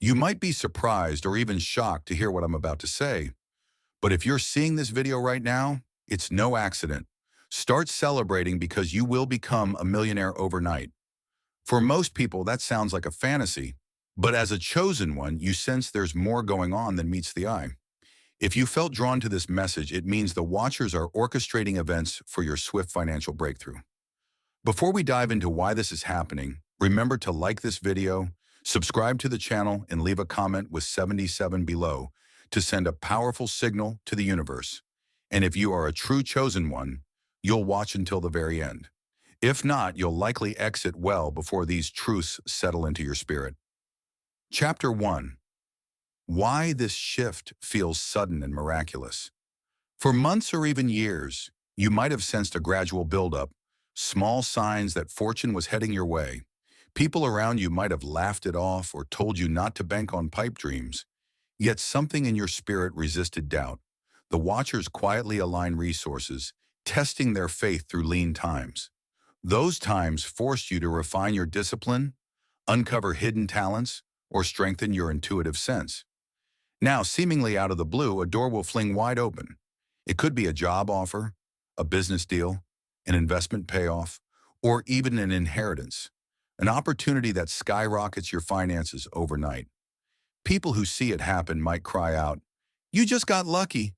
You might be surprised or even shocked to hear what I'm about to say, but if you're seeing this video right now, it's no accident. Start celebrating because you will become a millionaire overnight. For most people, that sounds like a fantasy, but as a chosen one, you sense there's more going on than meets the eye. If you felt drawn to this message, it means the Watchers are orchestrating events for your swift financial breakthrough. Before we dive into why this is happening, remember to like this video, subscribe to the channel, and leave a comment with 77 below to send a powerful signal to the universe. And if you are a true chosen one, you'll watch until the very end. If not, you'll likely exit well before these truths settle into your spirit. Chapter 1. Why this shift feels sudden and miraculous. For months or even years, you might have sensed a gradual buildup, small signs that fortune was heading your way. People around you might have laughed it off or told you not to bank on pipe dreams. Yet something in your spirit resisted doubt. The Watchers quietly align resources, testing their faith through lean times. Those times forced you to refine your discipline, uncover hidden talents, or strengthen your intuitive sense. Now, seemingly out of the blue, a door will fling wide open. It could be a job offer, a business deal, an investment payoff, or even an inheritance, an opportunity that skyrockets your finances overnight. People who see it happen might cry out, "You just got lucky."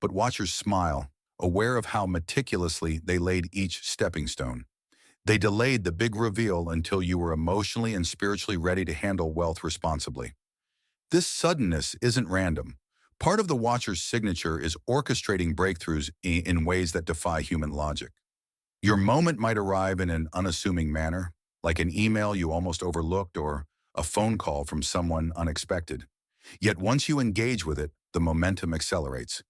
But Watchers smile, aware of how meticulously they laid each stepping stone. They delayed the big reveal until you were emotionally and spiritually ready to handle wealth responsibly. This suddenness isn't random. Part of the Watcher's signature is orchestrating breakthroughs in ways that defy human logic. Your moment might arrive in an unassuming manner, like an email you almost overlooked or a phone call from someone unexpected. Yet once you engage with it, the momentum accelerates.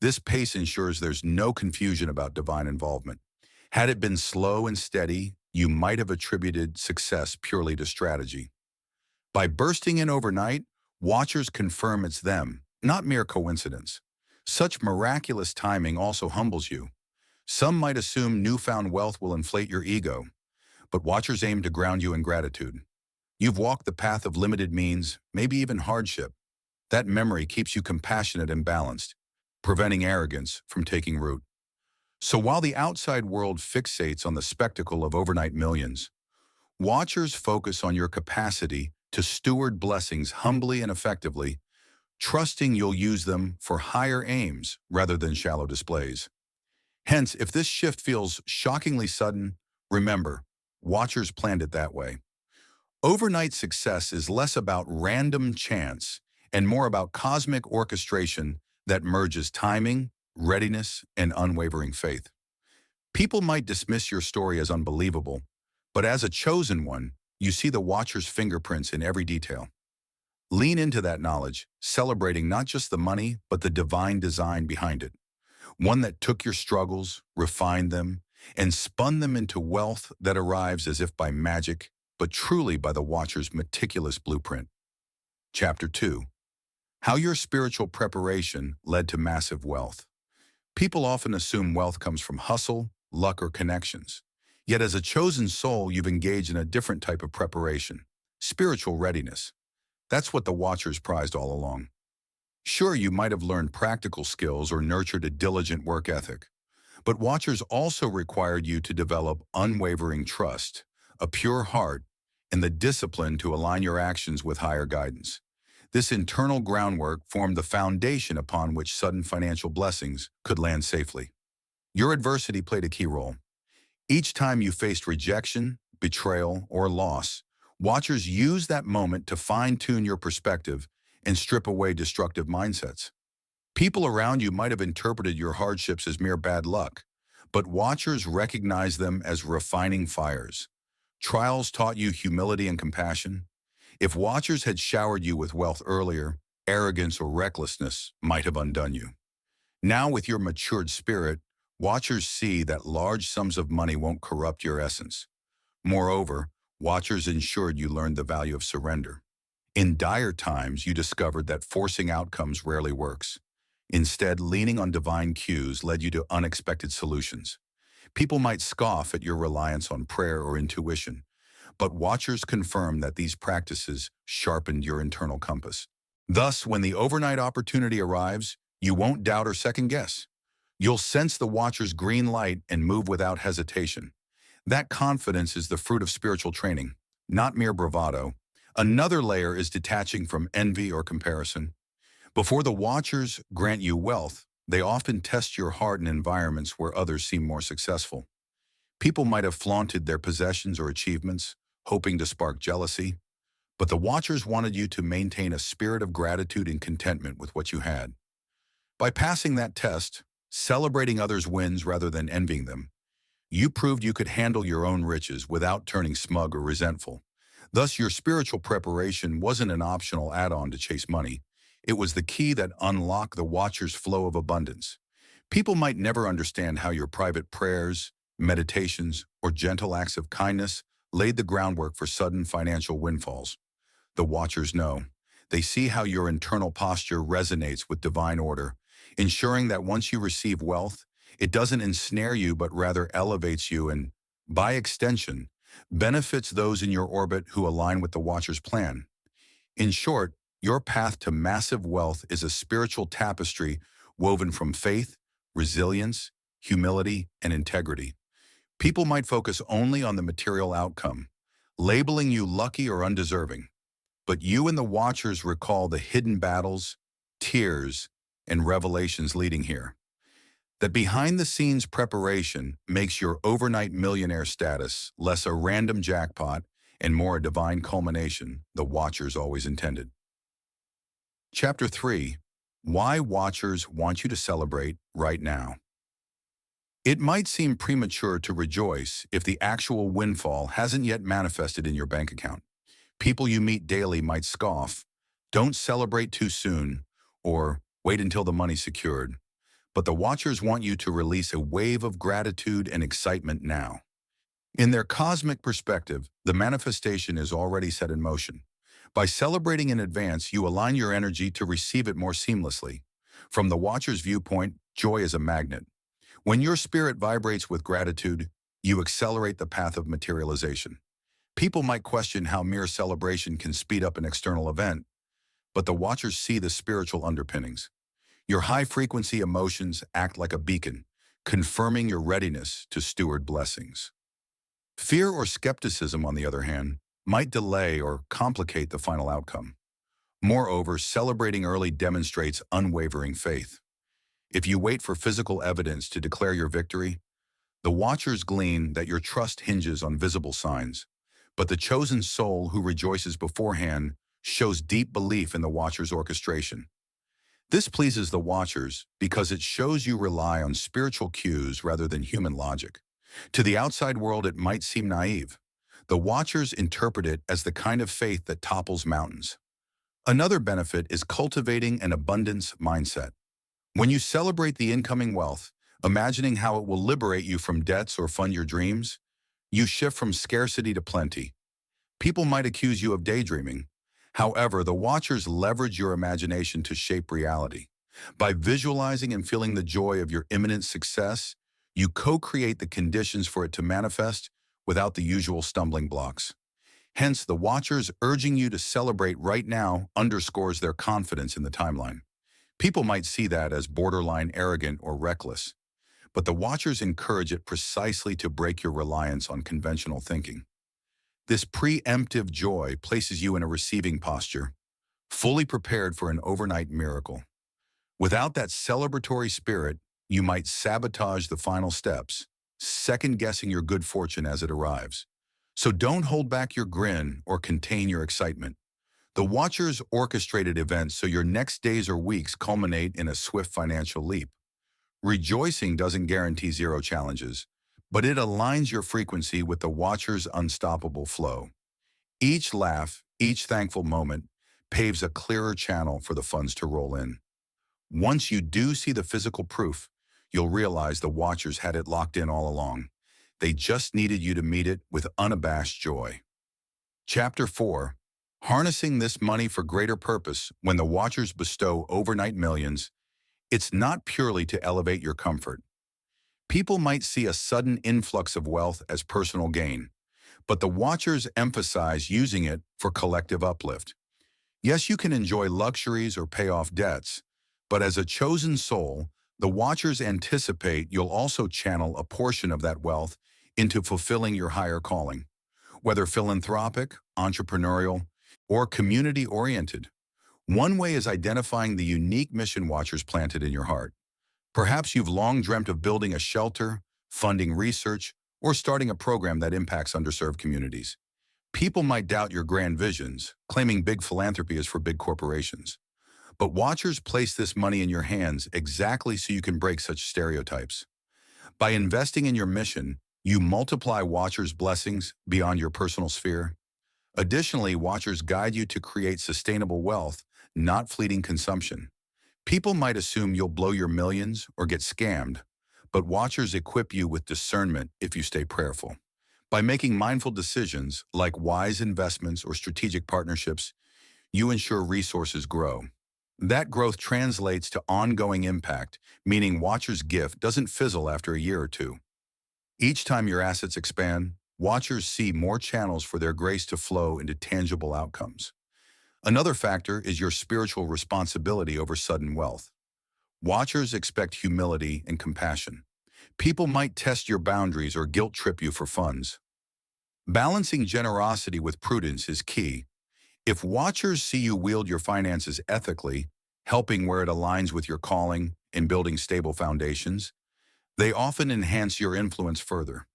This pace ensures there's no confusion about divine involvement. Had it been slow and steady, you might have attributed success purely to strategy. By bursting in overnight, Watchers confirm it's them, not mere coincidence. Such miraculous timing also humbles you. Some might assume newfound wealth will inflate your ego, but Watchers aim to ground you in gratitude. You've walked the path of limited means, maybe even hardship. That memory keeps you compassionate and balanced, preventing arrogance from taking root. So while the outside world fixates on the spectacle of overnight millions, Watchers focus on your capacity to steward blessings humbly and effectively, trusting you'll use them for higher aims rather than shallow displays. Hence, if this shift feels shockingly sudden, remember, Watchers planned it that way. Overnight success is less about random chance and more about cosmic orchestration that merges timing, readiness, and unwavering faith. People might dismiss your story as unbelievable, but as a chosen one, you see the Watcher's fingerprints in every detail. Lean into that knowledge, celebrating not just the money, but the divine design behind it. One that took your struggles, refined them, and spun them into wealth that arrives as if by magic, but truly by the Watcher's meticulous blueprint. Chapter 2. How your spiritual preparation led to massive wealth. People often assume wealth comes from hustle, luck, or connections. Yet as a chosen soul, you've engaged in a different type of preparation, spiritual readiness. That's what the Watchers prized all along. Sure, you might have learned practical skills or nurtured a diligent work ethic, but Watchers also required you to develop unwavering trust, a pure heart, and the discipline to align your actions with higher guidance. This internal groundwork formed the foundation upon which sudden financial blessings could land safely. Your adversity played a key role. Each time you faced rejection, betrayal, or loss, Watchers used that moment to fine-tune your perspective and strip away destructive mindsets. People around you might have interpreted your hardships as mere bad luck, but Watchers recognized them as refining fires. Trials taught you humility and compassion. If Watchers had showered you with wealth earlier, arrogance or recklessness might have undone you. Now, with your matured spirit, Watchers see that large sums of money won't corrupt your essence. Moreover, Watchers ensured you learned the value of surrender. In dire times, you discovered that forcing outcomes rarely works. Instead, leaning on divine cues led you to unexpected solutions. People might scoff at your reliance on prayer or intuition, but watchers confirm that these practices sharpened your internal compass. Thus, when the overnight opportunity arrives, you won't doubt or second guess. You'll sense the watcher's green light and move without hesitation. That confidence is the fruit of spiritual training, not mere bravado. Another layer is detaching from envy or comparison. Before the watchers grant you wealth, they often test your heart in environments where others seem more successful. People might have flaunted their possessions or achievements, hoping to spark jealousy, but the watchers wanted you to maintain a spirit of gratitude and contentment with what you had. By passing that test, celebrating others' wins rather than envying them, you proved you could handle your own riches without turning smug or resentful. Thus, your spiritual preparation wasn't an optional add-on to chase money. It was the key that unlocked the watcher's flow of abundance. People might never understand how your private prayers, meditations, or gentle acts of kindness laid the groundwork for sudden financial windfalls. The watchers know. They see how your internal posture resonates with divine order, ensuring that once you receive wealth, it doesn't ensnare you but rather elevates you and, by extension, benefits those in your orbit who align with the watcher's plan. In short, your path to massive wealth is a spiritual tapestry woven from faith, resilience, humility, and integrity. People might focus only on the material outcome, labeling you lucky or undeserving. But you and the watchers recall the hidden battles, tears, and revelations leading here. That behind-the-scenes preparation makes your overnight millionaire status less a random jackpot and more a divine culmination the watchers always intended. Chapter 3. Why watchers want you to celebrate right now. It might seem premature to rejoice if the actual windfall hasn't yet manifested in your bank account. People you meet daily might scoff, "Don't celebrate too soon," or "Wait until the money's secured." But the watchers want you to release a wave of gratitude and excitement now. In their cosmic perspective, the manifestation is already set in motion. By celebrating in advance, you align your energy to receive it more seamlessly. From the watcher's viewpoint, joy is a magnet. When your spirit vibrates with gratitude, you accelerate the path of materialization. People might question how mere celebration can speed up an external event, but the watchers see the spiritual underpinnings. Your high-frequency emotions act like a beacon, confirming your readiness to steward blessings. Fear or skepticism, on the other hand, might delay or complicate the final outcome. Moreover, celebrating early demonstrates unwavering faith. If you wait for physical evidence to declare your victory, the watchers glean that your trust hinges on visible signs. But the chosen soul who rejoices beforehand shows deep belief in the watcher's orchestration. This pleases the watchers because it shows you rely on spiritual cues rather than human logic. To the outside world, it might seem naive. The watchers interpret it as the kind of faith that topples mountains. Another benefit is cultivating an abundance mindset. When you celebrate the incoming wealth, imagining how it will liberate you from debts or fund your dreams, you shift from scarcity to plenty. People might accuse you of daydreaming. However, the watchers leverage your imagination to shape reality. By visualizing and feeling the joy of your imminent success, you co-create the conditions for it to manifest without the usual stumbling blocks. Hence, the watchers urging you to celebrate right now underscores their confidence in the timeline. People might see that as borderline arrogant or reckless, but the watchers encourage it precisely to break your reliance on conventional thinking. This preemptive joy places you in a receiving posture, fully prepared for an overnight miracle. Without that celebratory spirit, you might sabotage the final steps, second-guessing your good fortune as it arrives. So don't hold back your grin or contain your excitement. The watchers orchestrated events so your next days or weeks culminate in a swift financial leap. Rejoicing doesn't guarantee zero challenges, but it aligns your frequency with the watcher's unstoppable flow. Each laugh, each thankful moment, paves a clearer channel for the funds to roll in. Once you do see the physical proof, you'll realize the watchers had it locked in all along. They just needed you to meet it with unabashed joy. Chapter 4. Harnessing this money for greater purpose. When the watchers bestow overnight millions, it's not purely to elevate your comfort. People might see a sudden influx of wealth as personal gain, but the watchers emphasize using it for collective uplift. Yes, you can enjoy luxuries or pay off debts, but as a chosen soul, the watchers anticipate you'll also channel a portion of that wealth into fulfilling your higher calling, whether philanthropic, entrepreneurial, or community-oriented. One way is identifying the unique mission watchers planted in your heart. Perhaps you've long dreamt of building a shelter, funding research, or starting a program that impacts underserved communities. People might doubt your grand visions, claiming big philanthropy is for big corporations. But watchers place this money in your hands exactly so you can break such stereotypes. By investing in your mission, you multiply watchers' blessings beyond your personal sphere. Additionally, watchers guide you to create sustainable wealth, not fleeting consumption. People might assume you'll blow your millions or get scammed, but watchers equip you with discernment if you stay prayerful. By making mindful decisions like wise investments or strategic partnerships, you ensure resources grow. That growth translates to ongoing impact, meaning watchers' gift doesn't fizzle after a year or two. Each time your assets expand, watchers see more channels for their grace to flow into tangible outcomes. Another factor is your spiritual responsibility over sudden wealth. Watchers expect humility and compassion. People might test your boundaries or guilt trip you for funds. Balancing generosity with prudence is key. If watchers see you wield your finances ethically, helping where it aligns with your calling and building stable foundations, they often enhance your influence further.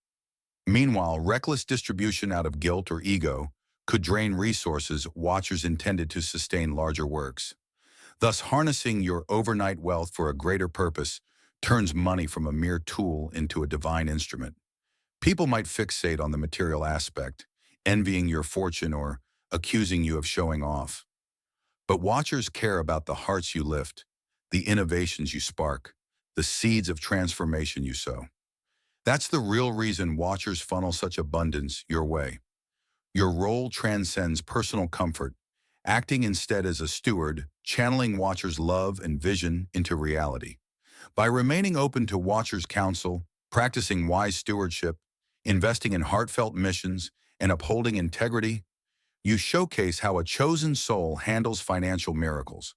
Meanwhile, reckless distribution out of guilt or ego could drain resources watchers intended to sustain larger works. Thus, harnessing your overnight wealth for a greater purpose turns money from a mere tool into a divine instrument. People might fixate on the material aspect, envying your fortune or accusing you of showing off. But watchers care about the hearts you lift, the innovations you spark, the seeds of transformation you sow. That's the real reason watchers funnel such abundance your way. Your role transcends personal comfort, acting instead as a steward, channeling watchers' love and vision into reality. By remaining open to watchers' counsel, practicing wise stewardship, investing in heartfelt missions, and upholding integrity, you showcase how a chosen soul handles financial miracles.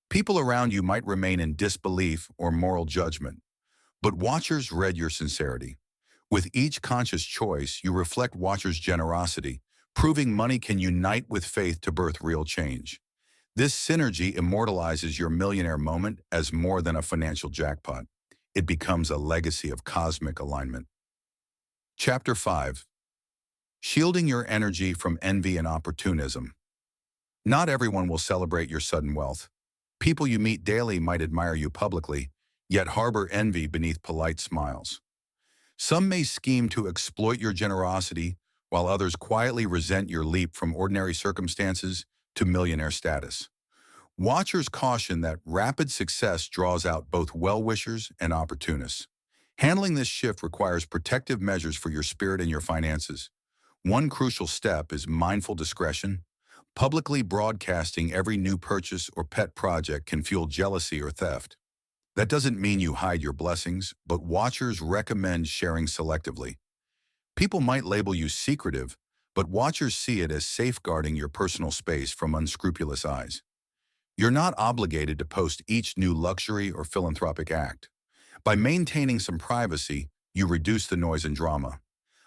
People around you might remain in disbelief or moral judgment, but watchers read your sincerity. With each conscious choice, you reflect watchers' generosity, proving money can unite with faith to birth real change. This synergy immortalizes your millionaire moment as more than a financial jackpot. It becomes a legacy of cosmic alignment. Chapter 5. Shielding your energy from envy and opportunism. Not everyone will celebrate your sudden wealth. People you meet daily might admire you publicly, yet harbor envy beneath polite smiles. Some may scheme to exploit your generosity, while others quietly resent your leap from ordinary circumstances to millionaire status. Watchers caution that rapid success draws out both well-wishers and opportunists. Handling this shift requires protective measures for your spirit and your finances. One crucial step is mindful discretion. Publicly broadcasting every new purchase or pet project can fuel jealousy or theft. That doesn't mean you hide your blessings, but watchers recommend sharing selectively. People might label you secretive, but watchers see it as safeguarding your personal space from unscrupulous eyes. You're not obligated to post each new luxury or philanthropic act. By maintaining some privacy, you reduce the noise and drama.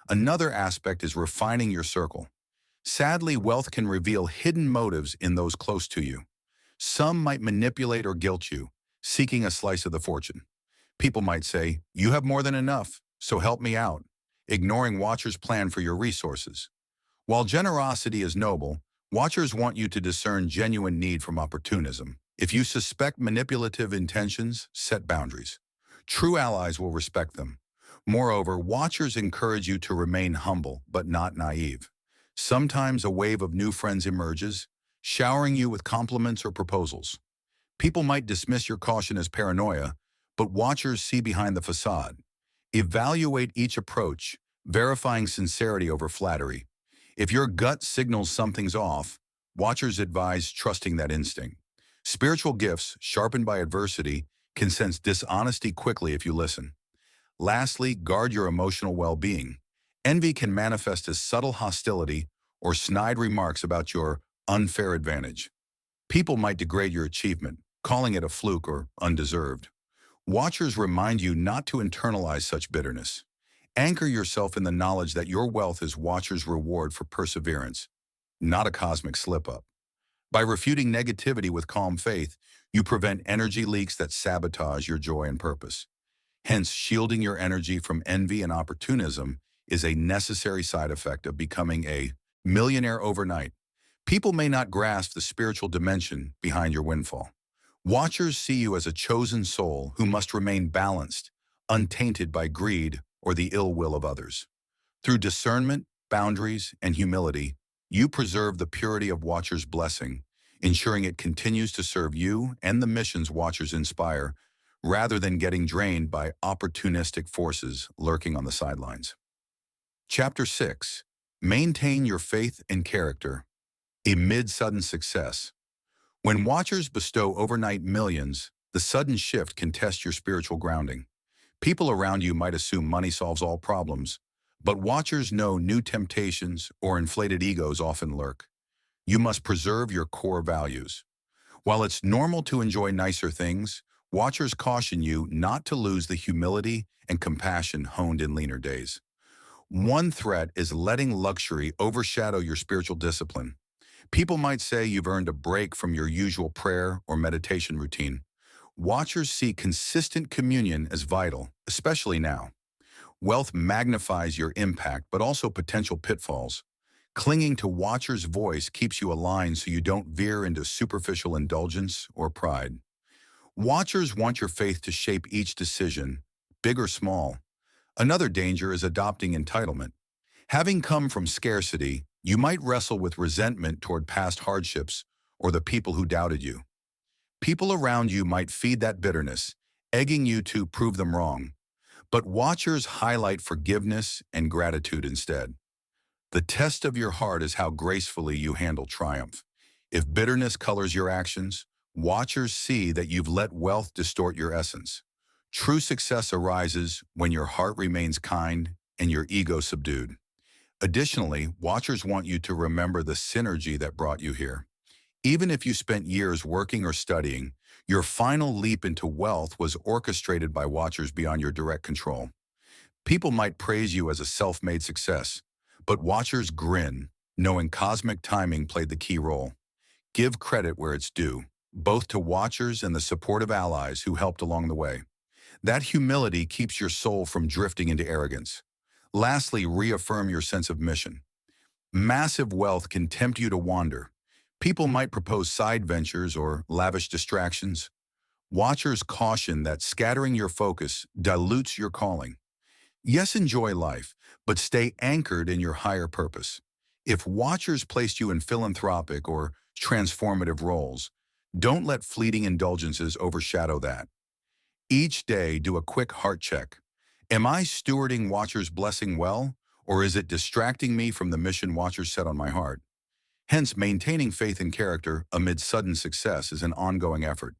Another aspect is refining your circle. Sadly, wealth can reveal hidden motives in those close to you. Some might manipulate or guilt you, seeking a slice of the fortune. People might say, "You have more than enough, so help me out," ignoring watchers' plan for your resources. While generosity is noble, watchers want you to discern genuine need from opportunism. If you suspect manipulative intentions, set boundaries. True allies will respect them. Moreover, watchers encourage you to remain humble but not naive. Sometimes a wave of new friends emerges, showering you with compliments or proposals. People might dismiss your caution as paranoia, but watchers see behind the facade. Evaluate each approach, verifying sincerity over flattery. If your gut signals something's off, watchers advise trusting that instinct. Spiritual gifts, sharpened by adversity, can sense dishonesty quickly if you listen. Lastly, guard your emotional well-being. Envy can manifest as subtle hostility or snide remarks about your unfair advantage. People might degrade your achievement, calling it a fluke or undeserved. Watchers remind you not to internalize such bitterness. Anchor yourself in the knowledge that your wealth is watchers' reward for perseverance, not a cosmic slip-up. By refuting negativity with calm faith, you prevent energy leaks that sabotage your joy and purpose. Hence, shielding your energy from envy and opportunism is a necessary side effect of becoming a millionaire overnight. People may not grasp the spiritual dimension behind your windfall. Watchers see you as a chosen soul who must remain balanced, untainted by greed or the ill will of others. Through discernment, boundaries, and humility, you preserve the purity of Watchers' blessing, ensuring it continues to serve you and the missions Watchers inspire, rather than getting drained by opportunistic forces lurking on the sidelines. Chapter 6. Maintain your faith and character amid sudden success. When Watchers bestow overnight millions, the sudden shift can test your spiritual grounding. People around you might assume money solves all problems, but Watchers know new temptations or inflated egos often lurk. You must preserve your core values. While it's normal to enjoy nicer things, Watchers caution you not to lose the humility and compassion honed in leaner days. One threat is letting luxury overshadow your spiritual discipline. People might say you've earned a break from your usual prayer or meditation routine. Watchers see consistent communion as vital, especially now. Wealth magnifies your impact, but also potential pitfalls. Clinging to Watchers' voice keeps you aligned so you don't veer into superficial indulgence or pride. Watchers want your faith to shape each decision, big or small. Another danger is adopting entitlement. Having come from scarcity, you might wrestle with resentment toward past hardships or the people who doubted you. People around you might feed that bitterness, egging you to prove them wrong. But Watchers highlight forgiveness and gratitude instead. The test of your heart is how gracefully you handle triumph. If bitterness colors your actions, Watchers see that you've let wealth distort your essence. True success arises when your heart remains kind and your ego subdued. Additionally, Watchers want you to remember the synergy that brought you here. Even if you spent years working or studying, your final leap into wealth was orchestrated by Watchers beyond your direct control. People might praise you as a self-made success, but Watchers grin, knowing cosmic timing played the key role. Give credit where it's due, both to Watchers and the supportive allies who helped along the way. That humility keeps your soul from drifting into arrogance. Lastly, reaffirm your sense of mission. Massive wealth can tempt you to wander. People might propose side ventures or lavish distractions. Watchers caution that scattering your focus dilutes your calling. Yes, enjoy life, but stay anchored in your higher purpose. If Watchers placed you in philanthropic or transformative roles, don't let fleeting indulgences overshadow that. Each day, do a quick heart check. Am I stewarding Watchers' blessing well, or is it distracting me from the mission Watchers set on my heart? Hence, maintaining faith and character amid sudden success is an ongoing effort.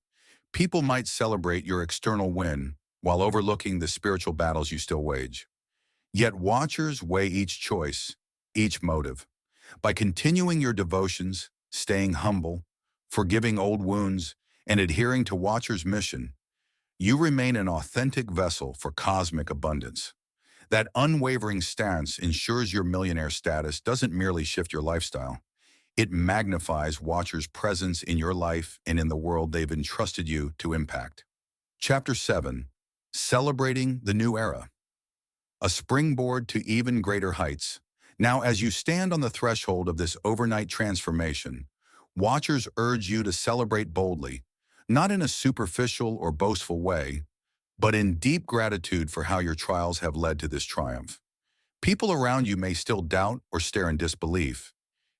People might celebrate your external win while overlooking the spiritual battles you still wage. Yet Watchers weigh each choice, each motive. By continuing your devotions, staying humble, forgiving old wounds, and adhering to Watchers' mission, you remain an authentic vessel for cosmic abundance. That unwavering stance ensures your millionaire status doesn't merely shift your lifestyle. It magnifies Watchers' presence in your life and in the world they've entrusted you to impact. Chapter 7. Celebrating the New Era. A springboard to even greater heights. Now, as you stand on the threshold of this overnight transformation, Watchers urge you to celebrate boldly, not in a superficial or boastful way, but in deep gratitude for how your trials have led to this triumph. People around you may still doubt or stare in disbelief,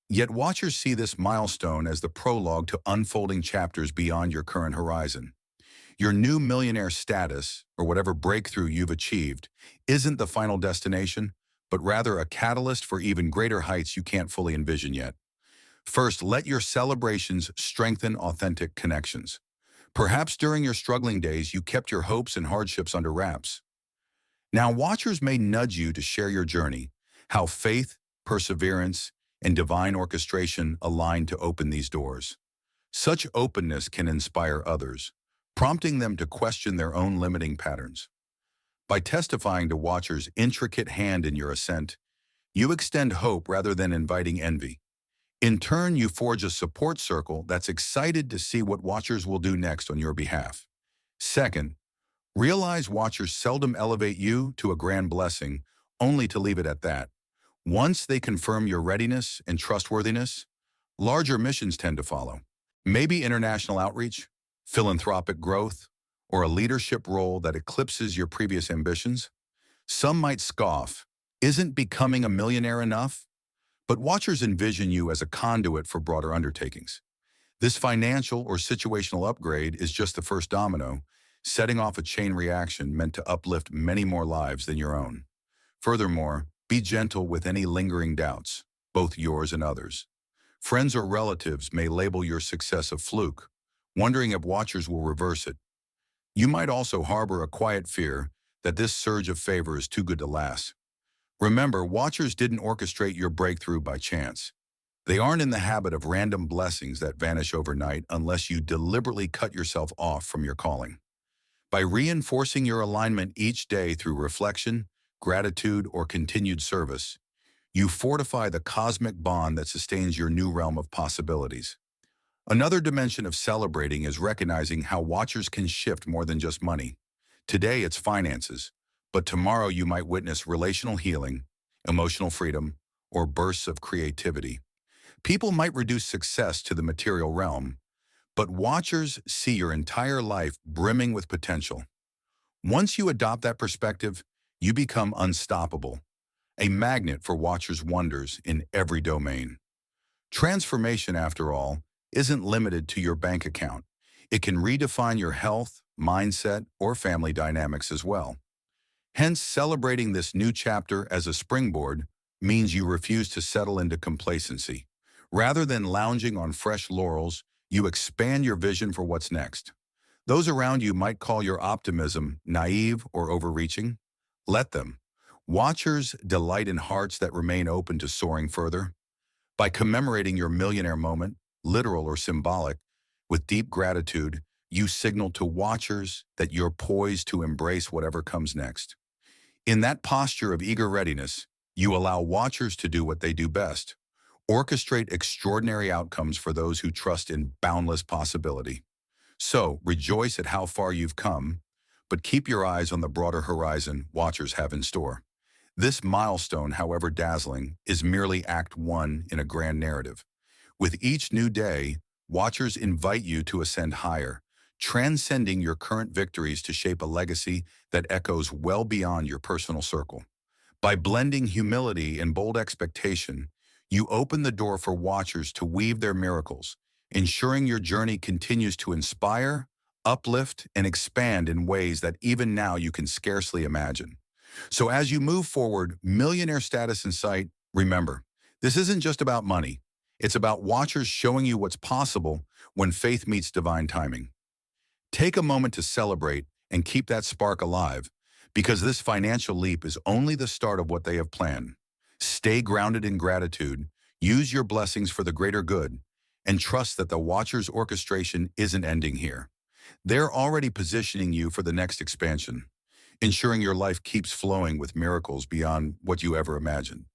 yet Watchers see this milestone as the prologue to unfolding chapters beyond your current horizon. Your new millionaire status, or whatever breakthrough you've achieved, isn't the final destination, but rather a catalyst for even greater heights you can't fully envision yet. First, let your celebrations strengthen authentic connections. Perhaps during your struggling days, you kept your hopes and hardships under wraps. Now, Watchers may nudge you to share your journey, how faith, perseverance, and divine orchestration align to open these doors. Such openness can inspire others, prompting them to question their own limiting patterns. By testifying to watchers' intricate hand in your ascent, you extend hope rather than inviting envy. In turn, you forge a support circle that's excited to see what watchers will do next on your behalf. Second, realize watchers seldom elevate you to a grand blessing, only to leave it at that. Once they confirm your readiness and trustworthiness, larger missions tend to follow. Maybe international outreach, philanthropic growth, or a leadership role that eclipses your previous ambitions. Some might scoff, isn't becoming a millionaire enough? But watchers envision you as a conduit for broader undertakings. This financial or situational upgrade is just the first domino, setting off a chain reaction meant to uplift many more lives than your own. Furthermore, be gentle with any lingering doubts, both yours and others. Friends or relatives may label your success a fluke, wondering if watchers will reverse it. You might also harbor a quiet fear that this surge of favor is too good to last. Remember, watchers didn't orchestrate your breakthrough by chance. They aren't in the habit of random blessings that vanish overnight unless you deliberately cut yourself off from your calling. By reinforcing your alignment each day through reflection, gratitude, or continued service, you fortify the cosmic bond that sustains your new realm of possibilities. Another dimension of celebrating is recognizing how watchers can shift more than just money. Today it's finances, but tomorrow you might witness relational healing, emotional freedom, or bursts of creativity. People might reduce success to the material realm, but watchers see your entire life brimming with potential. Once you adopt that perspective, you become unstoppable, a magnet for watchers' wonders in every domain. Transformation, after all, isn't limited to your bank account. It can redefine your health, mindset, or family dynamics as well. Hence, celebrating this new chapter as a springboard means you refuse to settle into complacency. Rather than lounging on fresh laurels, you expand your vision for what's next. Those around you might call your optimism naive or overreaching. Let them. Watchers delight in hearts that remain open to soaring further. By commemorating your millionaire moment, literal or symbolic, with deep gratitude, you signal to watchers that you're poised to embrace whatever comes next. In that posture of eager readiness, you allow watchers to do what they do best: orchestrate extraordinary outcomes for those who trust in boundless possibility. So, rejoice at how far you've come, but keep your eyes on the broader horizon watchers have in store. This milestone, however dazzling, is merely Act 1 in a grand narrative. With each new day, watchers invite you to ascend higher, transcending your current victories to shape a legacy that echoes well beyond your personal circle. By blending humility and bold expectation, you open the door for watchers to weave their miracles, ensuring your journey continues to inspire, uplift, and expand in ways that even now you can scarcely imagine. So as you move forward, millionaire status in sight, remember, this isn't just about money. It's about watchers showing you what's possible when faith meets divine timing. Take a moment to celebrate and keep that spark alive, because this financial leap is only the start of what they have planned. Stay grounded in gratitude, use your blessings for the greater good, and trust that the watcher's orchestration isn't ending here. They're already positioning you for the next expansion, ensuring your life keeps flowing with miracles beyond what you ever imagined.